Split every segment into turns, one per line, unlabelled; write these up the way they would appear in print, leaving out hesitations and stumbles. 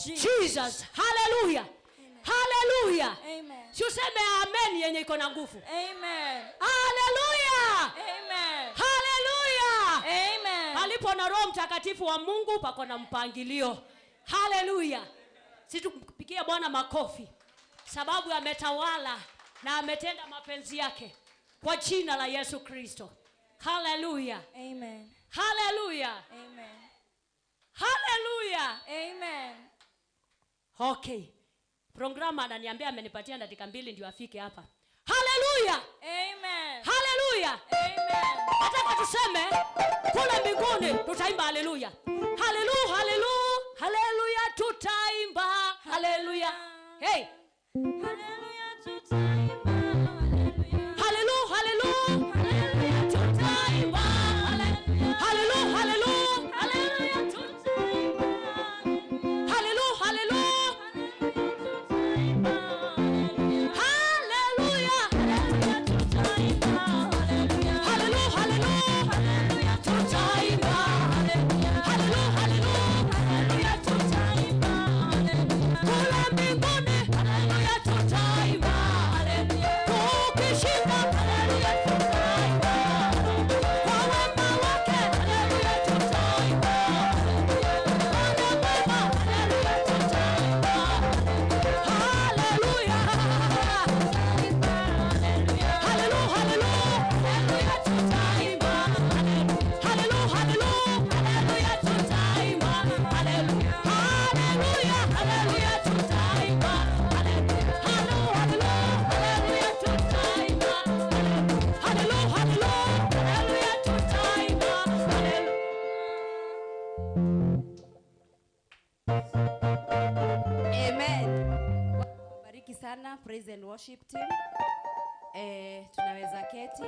Jesus. Hallelujah. Hallelujah.
Amen.
Si useme amen yenye iko na nguvu.
Amen.
Hallelujah.
Amen.
Hallelujah.
Amen.
Palipo na Roho Mtakatifu wa Mungu pako na mpangilio. Hallelujah. Sisi tupigie Bwana makofi sababu ametawala na ametenda mapenzi yake kwa jina la Yesu Kristo. Hallelujah.
Amen.
Hallelujah.
Amen.
Hallelujah.
Amen.
Okay. Programa ananiambia amenipatia dakika 2 ndio afike hapa. Hallelujah.
Amen.
Hallelujah.
Amen.
Nataka tuseme kule mbinguni tutaimba hallelujah. Hallelujah, hallelujah. Hallelujah tutaimba. Hallelujah. Hey.
Hallelujah tutaimba. Hallelujah.
Hallelujah, hallelujah. Hallelujah tutaimba. Hallelujah. Hallelujah, hallelujah. Hallelujah tutaimba. Hallelujah, hallelujah.
Praise and worship team. Tunaweza keti.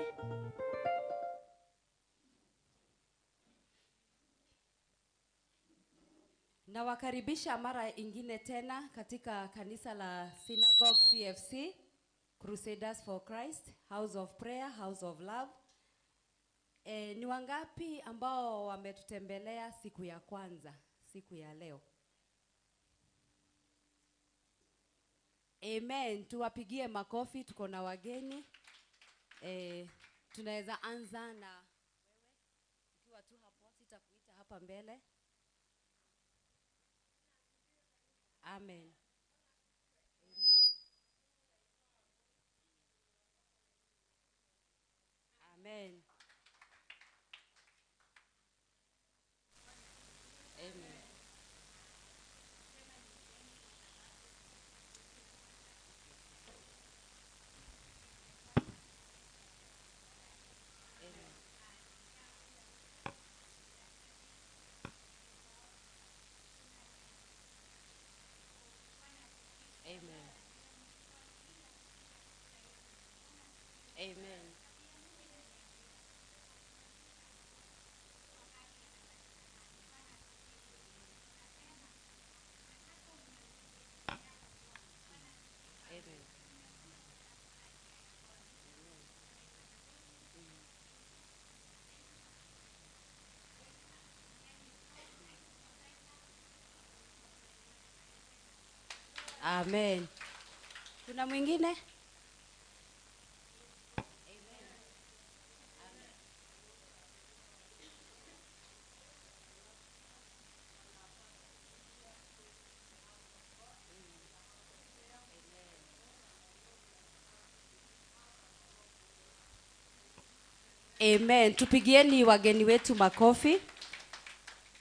Na wakaribisha mara ingine tena katika kanisa la Synagogue CFC, Crusaders for Christ, House of Prayer, House of Love. Ni wangapi ambao wametutembelea siku ya kwanza, siku ya leo? Amen. Tuwapigie makofi, tuko na wageni. Tunaweza anza na wewe. Ukiwa tu hapo, sitakuita hapa mbele. Amen. Amen. Amen. Amen. Amen. Amen. Kuna mwingine? Amen. Tupigieni wageni wetu makofi.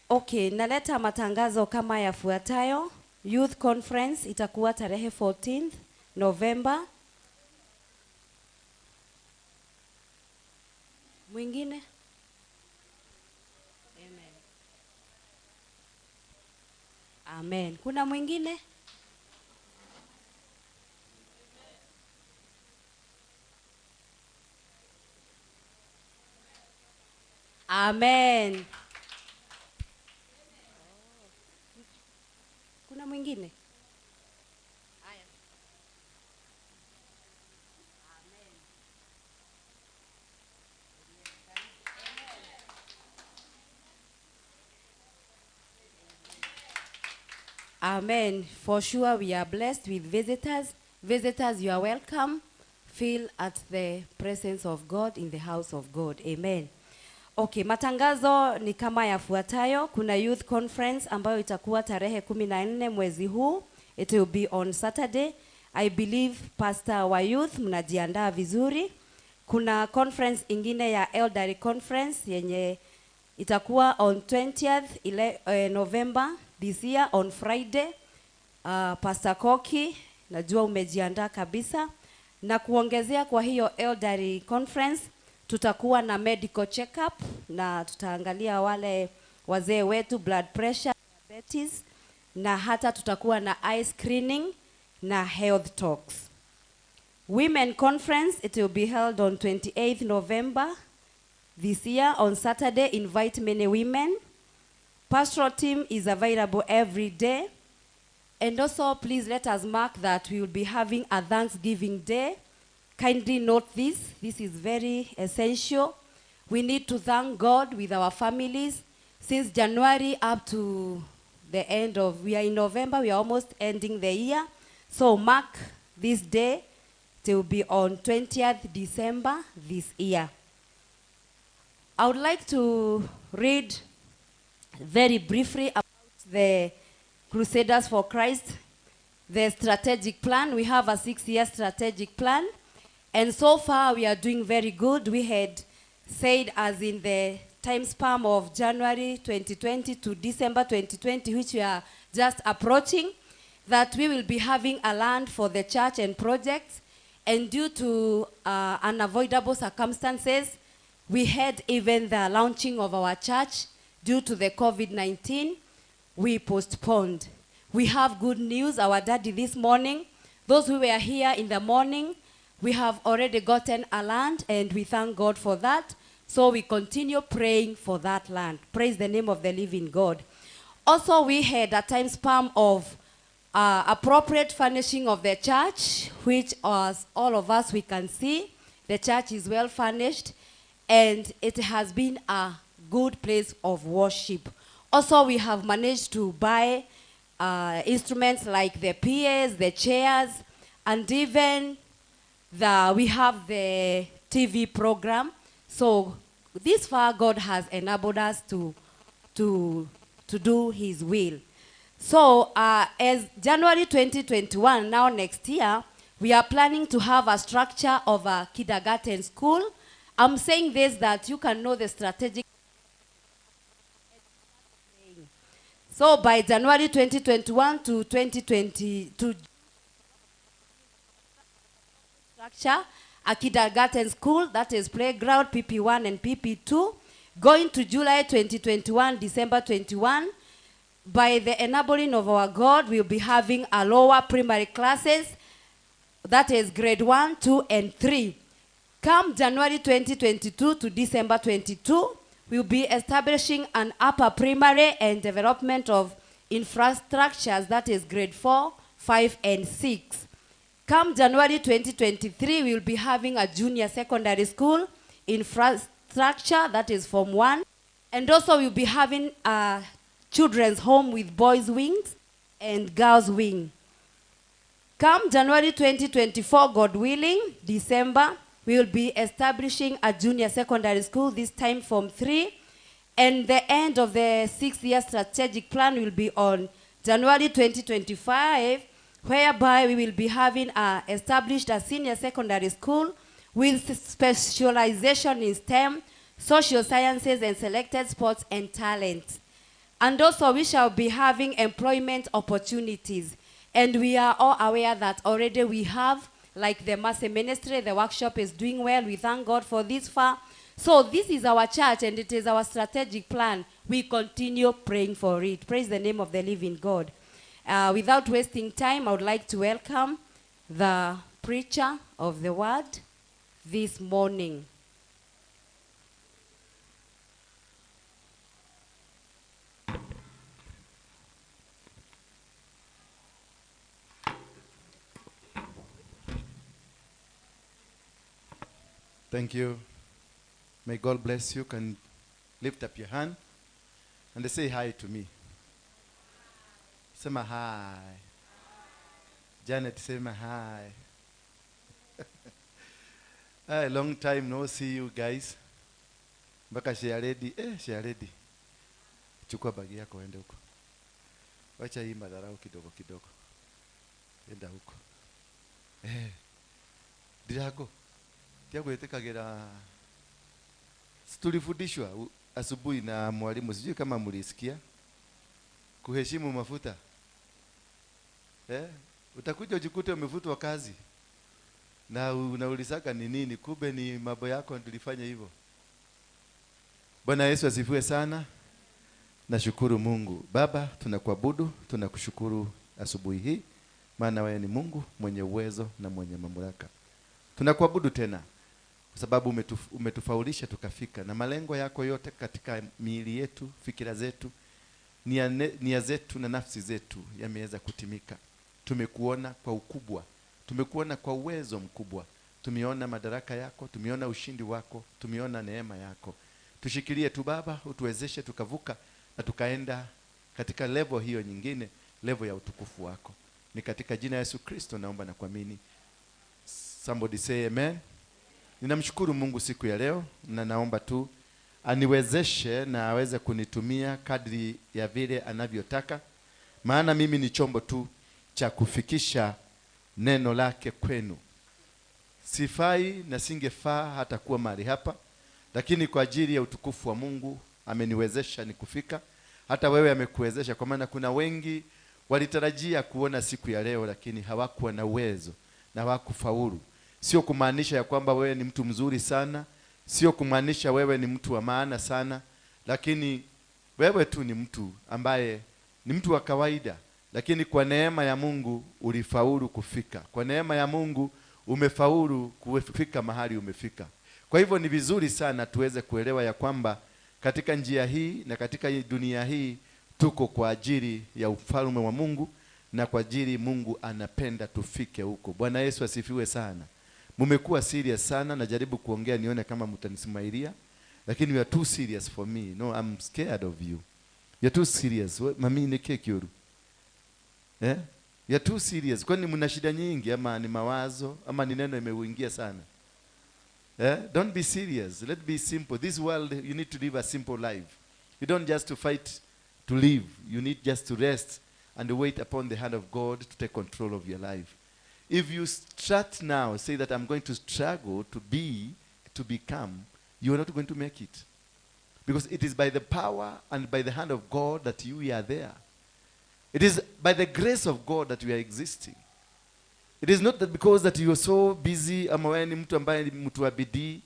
Okay, naleta matangazo kama yafuatayo. Youth Conference itakuwa tarehe 14th November. Mwingine? Amen. Amen. Kuna mwingine? Amen. Kuna mwingine? Haya. Amen. Amen. For sure, we are blessed with visitors. Visitors, you are welcome. Feel at the presence of God in the house of God. Amen. Okay, matangazo ni kama yafuatayo. Kuna youth conference ambayo itakuwa tarehe 14 mwezi huu. It will be on Saturday. I believe pastor wa youth mnajiandaa vizuri. Kuna conference ingine ya elderly conference yenye itakuwa on 20th November this year on Friday. Pastor Koki, najua umejiandaa kabisa. Na kuongezea kwa hiyo elderly conference, tutakuwa na medical check-up na tutaangalia wale wazee wetu, blood pressure, diabetes, na hata tutakuwa na eye screening na health talks. Women conference, it will be held on 28th November this year on Saturday. Invite many women. Pastoral team is available every day. And also, please let us mark that we will be having a Thanksgiving Day. Kindly note this. This is very essential. We need to thank God with our families. Since January up to the end of, we are in November, we are almost ending the year. So mark this day. It will be on 20th December this year. I would like to read very briefly about the Crusaders for Christ, the strategic plan. We have a 6-year strategic plan, and so far we are doing very good. We had said, as in the time span of January 2020 to December 2020, which we are just approaching, that we will be having a land for the church and projects, and due to unavoidable circumstances, we had even the launching of our church due to the COVID-19. We postponed. We have good news. Our daddy this morning, those who were here in the morning, we have already gotten a land, and we thank God for that. So we continue praying for that land. Praise the name of the living God. Also, we had a time span of appropriate furnishing of the church, which, as all of us we can see, the church is well furnished, and it has been a good place of worship. Also, we have managed to buy instruments like the PAs, the chairs, and even we have the TV program. So this far, God has enabled us to do His will. So as January 2021, now next year, we are planning to have a structure of a kindergarten school. I'm saying this that you can know the strategic. So by January 2021 to 2022, structure a kindergarten school, that is playground, PP1 and PP2. Going to July 2021, December 21, by the enabling of our God, we'll be having a lower primary classes, that is grade 1, 2, and 3. Come January 2022 to December 22, we'll be establishing an upper primary and development of infrastructures, that is grade 4, 5, and 6. Come January 2023, we'll be having a junior secondary school infrastructure, that is Form 1. And also we'll be having a children's home with boys' wings and girls' wing. Come January 2024, God willing, December, we will be establishing a junior secondary school, this time Form 3. And the end of the 6-year strategic plan will be on January 2025, whereby we will be having established a senior secondary school with specialization in STEM, social sciences, and selected sports and talents. And also we shall be having employment opportunities. And we are all aware that already we have, like the Mercy Ministry, the workshop is doing well. We thank God for this far. So this is our church, and it is our strategic plan. We continue praying for it. Praise the name of the living God. Without wasting time, I would like to welcome the preacher of the word this morning.
Thank you. May God bless you. Can lift up your hand and say hi to me. Sema hi. Janet, sema hi. A long time no see you guys. Mpaka she ready. She ready. Chukua bagi yako ende huko. Wacha hii madharau kidogo kidogo. Enda huko. Dirako. Tiago etekagira. Tulifundishwa asubuhi na mwalimu, sijui kama mlisikia, kuheshimu mafuta. Utakuja ujikute umefutwa kazi na unaulizaga ni nini, kumbe ni mambo yako nilifanya hivyo. Bwana Yesu asifiwe sana. Nashukuru Mungu. Baba, tunakuabudu, tunakushukuru asubuhi hii, maana wewe ni Mungu mwenye uwezo na mwenye mamlaka. Tunakuabudu tena kwa sababu umetufaulisha tukafika, na malengo yako yote katika miili yetu, fikira zetu, nia zetu na nafsi zetu yameweza kutimika. Tumekuona kwa ukubwa, tumekuona kwa uwezo mkubwa, tumeona madaraka yako, tumeona ushindi wako, tumeona neema yako. Tushikilie tu Baba, utuwezeshe tukavuka na tukaenda katika level hiyo nyingine, level ya utukufu wako. Ni katika jina Yesu Kristo naomba na kuamini. Somebody say amen. Ninamshukuru Mungu siku ya leo, na naomba tu aniwezeshe na aweze kunitumia kadri ya vile anavyotaka, maana mimi ni chombo tu cha kufikisha neno lake kwenu. Sifai na singefaa hata kuwa mahali hapa, lakini kwa ajili ya utukufu wa Mungu ameniwezesha nikufika. Hata wewe amekuwezesha, kwa maana kuna wengi walitarajia kuona siku ya leo lakini hawakuwa na uwezo na hawakufaulu. Sio kumaanisha ya kwamba wewe ni mtu mzuri sana, sio kumaanisha wewe ni mtu wa maana sana, lakini wewe tu ni mtu ambaye ni mtu wa kawaida, lakini kwa neema ya Mungu ulifaulu kufika. Kwa neema ya Mungu umefaulu kufika mahali umefika. Kwa hivyo ni vizuri sana tuweze kuelewa ya kwamba katika njia hii na katika dunia hii tuko kwa ajili ya ufalme wa Mungu, na kwa ajili Mungu anapenda tufike huko. Bwana Yesu asifiwe sana. Mumekuwa serious sana, najaribu kuongea nione kama mtanismailia, lakini you are too serious for me. No, I'm scared of you. You are too serious. Mami ni kekuru. You are too serious. Kwani mna shida nyingi ama ni mawazo ama ni neno imeuingia sana? Don't be serious. Let's be simple. This world, you need to live a simple life. You don't just to fight to live. You need just to rest and wait upon the hand of God to take control of your life. If you start now, say that I'm going to struggle to become, you are not going to make it. Because it is by the power and by the hand of God that you are there. It is by the grace of God that we are existing. It is not that because that you are so busy, ama wewe ni mtu ambaye ni mtu wa bidii.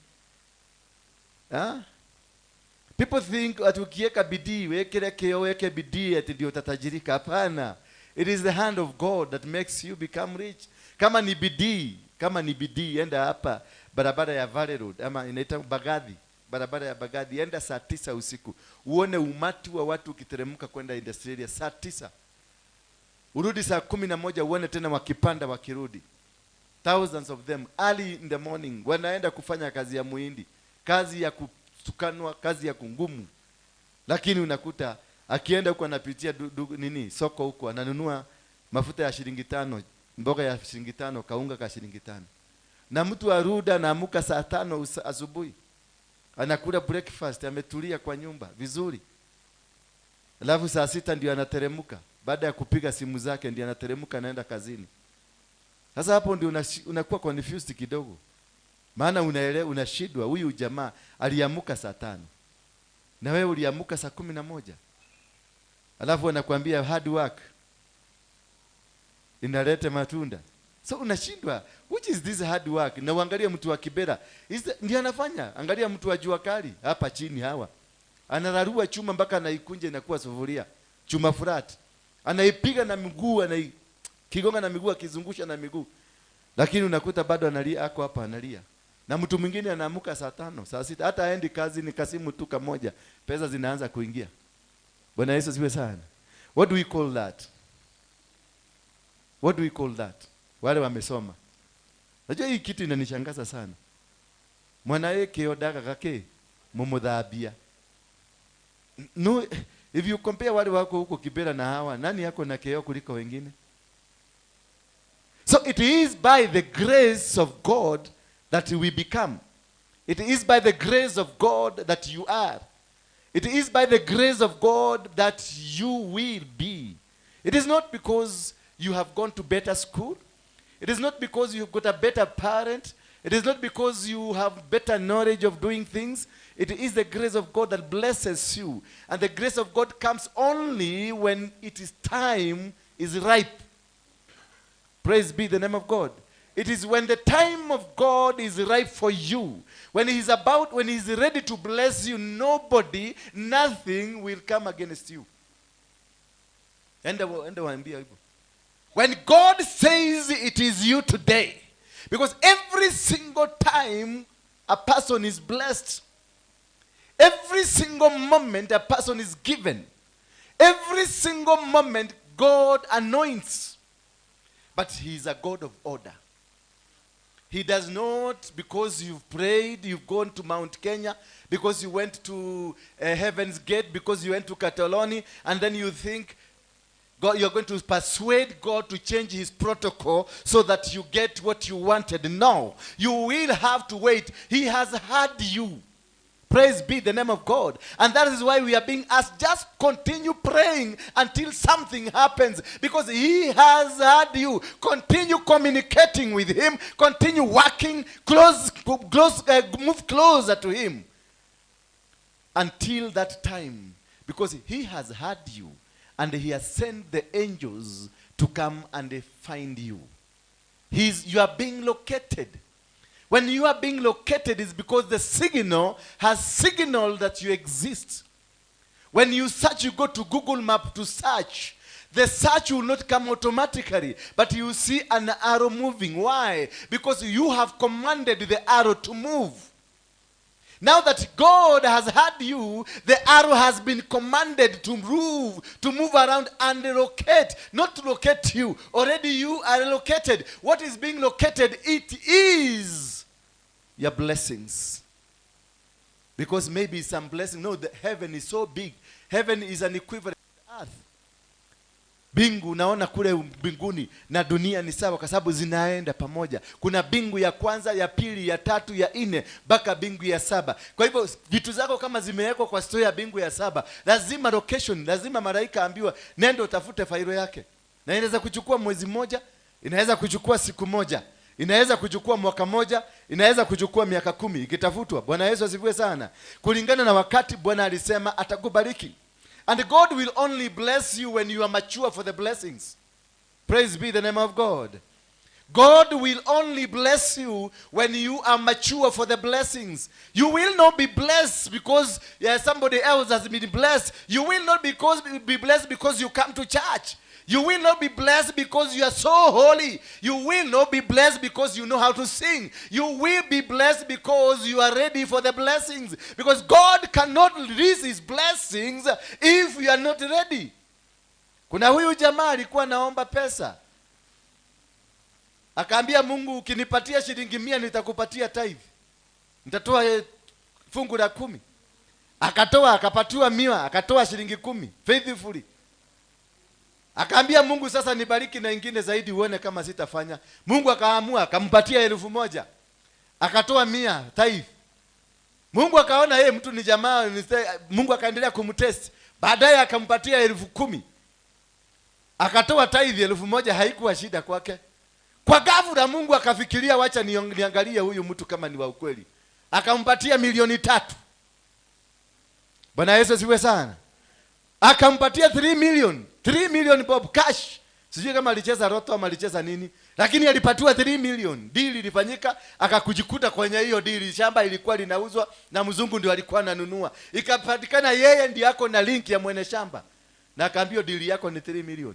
People think that ukiweka bidii, weke bidii ati ndio utatajirika. Hapana. It is the hand of God that makes you become rich. Kama ni bidii, enda hapa barabara ya Valley Road ama inaitwa Bagadi, barabara ya Bagadi, enda saa 9 usiku. Uone umati wa watu ukiteremka kwenda Industrial saa 9. Urudi saa 11 uone tena wakipanda wakirudi. Thousands of them early in the morning wanaenda kufanya kazi ya muhindi, kazi ya kutukanwa, kazi ya kungumu. Lakini unakuta akienda huko anapitia soko huko ananunua mafuta ya shilingi 5, mboga ya shilingi 5, kaunga ka shilingi 5. Na mtu aruda na amuka saa 5 asubuhi. Anakula breakfast, ametulia kwa nyumba vizuri. Alafu saa 6 ndio anateremka. Baada ya kupiga simu zake ndio anateremka anaenda kazini. Sasa hapo ndio unakuwa confused kidogo. Maana unaelewa, unashidwa, huyu jamaa aliamuka saa 5. Na wewe uliamuka saa 11. Alafu anakuambia hard work inaleta matunda. So unashindwa, which is this hard work? Na uangalia mtu wa Kibera, ndio anafanya. Angalia mtu wa Jua Kali hapa chini hawa. Anararua chuma mpaka anaikunja inakuwa sufuria. Chuma flat. Anaipiga na miguu, kigonga na miguu, akizungusha na miguu. Lakini unakuta bado analia, ako hapa analia. Na mtu mwingine anaamuka saa 5, saa 6, hata aendi kazi, ni kasimu tu kamoja, pesa zinaanza kuingia. Bwana Yesu asifiwe sana. What do we call that? What do we call that? Wale wamesoma. Najua hii kitu inanishangaza sana. Mwana yake odaga kake mumudhabia. No, If you compare wale wako huko Kibera na hawa, nani yako na keo kuliko wengine? So it is by the grace of God that we become. It is by the grace of God that you are. It is by the grace of God that you will be. It is not because you have gone to better school. It is not because you've got a better parent. It is not because you have better knowledge of doing things. It is the grace of God that blesses you. And the grace of God comes only when it is time is ripe. Praise be the name of God. It is when the time of God is ripe for you. When he's ready to bless you, nobody, nothing will come against you. When God says it is you today, because every single time a person is blessed, every single moment a person is given, every single moment God anoints. But he is a God of order. He does not, because you've prayed, you've gone to Mount Kenya, because you went to Heaven's Gate, because you went to Kataloni, and then you think God, you're going to persuade God to change his protocol so that you get what you wanted. No, you will have to wait. He has had you. Praise be the name of God. And that is why we are being asked, just continue praying until something happens. Because he has had you. Continue communicating with him. Continue working. Move closer to him. Until that time. Because he has had you. And he has sent the angels to come and find you. You are being located. When you are being located, it's because the signal has signaled that you exist. When you search, you go to Google Map to search. The search will not come automatically, but you see an arrow moving. Why? Because you have commanded the arrow to move. Now that God has had you, the arrow has been commanded to move around and locate. Not to locate you. Already you are located. What is being located? It is your blessings. Because maybe some blessing. No, the heaven is so big. Heaven is an equivalent to earth. Bingu naona kule mbinguni na dunia ni sawa kwa sababu zinaenda pamoja. Kuna bingu ya kwanza, ya pili, ya tatu, ya nne, mpaka bingu ya 7. Kwa hivyo vitu zako kama zimewekwa kwa store ya bingu ya 7, lazima location, lazima malaika ambiwa nenda utafute failo yake. Na inaweza kuchukua mwezi mmoja, inaweza kuchukua siku moja, inaweza kuchukua mwaka moja, inaweza kuchukua miaka 10 ikitafutwa. Bwana Yesu asifiwe sana. Kulingana na wakati Bwana alisema atakubariki. And God will only bless you when you are mature for the blessings. Praise be the name of God. God will only bless you when you are mature for the blessings. You will not be blessed because somebody else has been blessed. You will not be blessed because you come to church. You will not be blessed because you are so holy. You will not be blessed because you know how to sing. You will be blessed because you are ready for the blessings. Because God cannot release his blessings if you are not ready. Kuna huyu jamaa alikuwa naomba pesa. Akaambia Mungu, ukinipatia shilingi 100 nitakupatia tithe. Nitatoa fungu la 10. Akatoa, akapatiwa 100, akatoa shilingi 10 faithfully. Akaambia Mungu, sasa nibariki na ingine zaidi uone kama sitafanya. Mungu akaamua akampatia 1000. Akatoa 100 tithe. Mungu akaona yeye mtu ni jamaa, Mungu akaendelea kumtest. Baadaye akampatia 10,000. Akatoa tithe 1000, haikuwa shida kwake. Kwa ghafla Mungu akafikiria wacha niangalie huyu mtu kama ni wa ukweli. Akampatia 3,000,000. Bwana Yesu asifiwe sana. Akampatia 3 million. 3 million bob cash. Sijui kama alicheza roto ama alicheza nini, lakini alipatiwa 3 million. Deal ilifanyika, akakujikuta kwenye hiyo deal. Shamba ilikuwa linauzwa na mzungu ndio alikuwa ananunua. Ikapatikana yeye ndiye yako na link ya mwenye shamba. Na akaambia deal yako ni 3 million.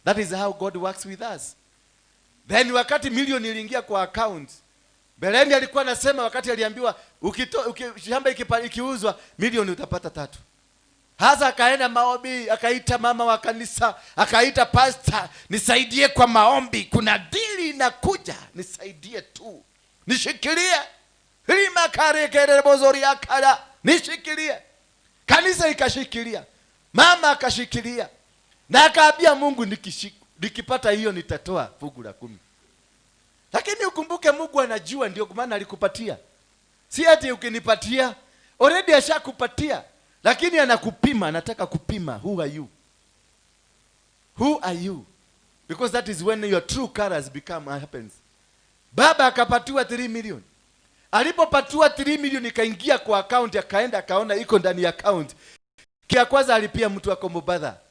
That is how God works with us. Then wakati milioni iliingia kwa account, Beleni alikuwa anasema wakati aliambiwa shamba ikiuzwa milioni utapata 3. Hasa akaenda maombi, akaita mama wa kanisa, akaita pastor, nisaidie kwa maombi, kuna dili inakuja, nisaidie tu. Nishikilie. Lima kare kere bozori akala, nishikilie. Kanisa ikashikilia. Mama akashikilia na akaambia Mungu, nikipata hiyo nitatoa fungu la 10. Lakini ukumbuke Mungu anajua, ndio kwa maana alikupatia. Si ati ukinipatia, already ashakupatia, lakini anakupima, anataka kupima who are you? Who are you? Because that is when your true colors become happens. Baba akapatiwa 3 million. Alipopatiwa 3 million ikaingia kwa account, akaenda akaona iko ndani ya account. Kia kwanza alipia mtu wako Mubadha